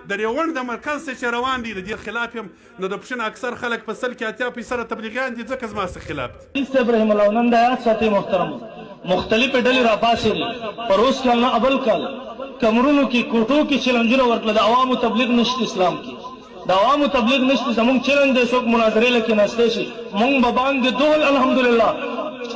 د ریوند د مرکز څخه چې روان دي د دې خلاف یم نو د پښین اکثر خلک په سل کې 80% تبلیغیان دي ځکه زما څخه خلاف دي. ابراهیم الله نن د آیات ساتي محترم مختلف ډلې راپاسې دي پروس کال نه ابل کال کمرونو کې کوټو کې چیلنجونه ورکړه د عوامو تبلیغ نشته اسلام کې د عوامو تبلیغ نشته زمونږ چیلنج دی څوک مناظرې لکه ناسته شي مونږ به باندې دوه الحمدلله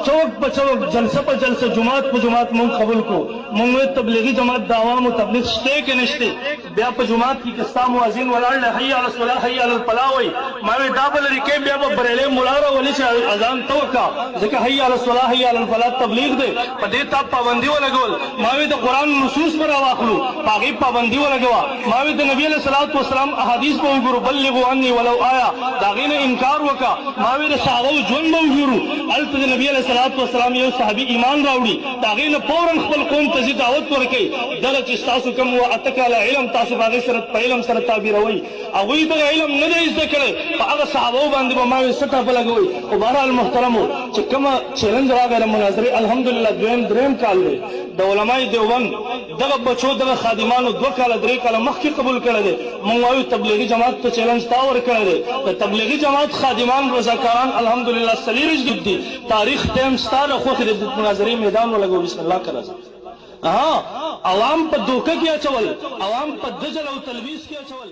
چوک په چوک جلسه په جلسه جماعت په جماعت مونږ قبول کو مونږ تبلیغي جماعت د عوامو تبلیغ شته کې نشته بیا په جماعت کې کستا مؤذن ولاړ حي علی الصلاه حي علی الفلاح وای ما وی دا بل ریکې بیا په برېلې مولا ولې چې اذان توکا ځکه حي علی الصلاه حي علی الفلاح تبلیغ دی په دې ته پابندي ولګول ما وی د قران نصوص پر واخلو باغی پابندي ولګوا ما وی د نبی علیہ الصلوۃ والسلام احادیث په وګورو بلغوا عني ولو آیا داغې نه انکار وکا ما وی د صحابه ژوند به وګورو الته د نبی علیہ الصلوۃ والسلام یو صحابي ایمان راوړي داغې نه فورا خپل قوم ته دعوت ورکړي دغه چې تاسو کوم واتکل علم تاسو باغې سره په علم سره تعبیروي هغوی د علم نه دی زده کړی په هغه صحابه باندې به ما وی سټه په لګوي او بهرحال محترمو چې کومه چیلنج راغی د مناظرې الحمدلله دریم کال دی د علماء دیوبند دغه بچو دغه خادمانو 2 کاله 3 کاله مخکې قبول کړی دی موږ وایو تبلیغي جماعت ته چیلنج تا ورکړی دی د تبلیغي جماعت خادمان رضاکاران الحمدلله سلیریج دي تاریخ ټیم ستاره خو د مناظرې میدان ولګو بسم الله کړه عوام په دوکه کې اچول عوام په دجل او تلبیس کې اچول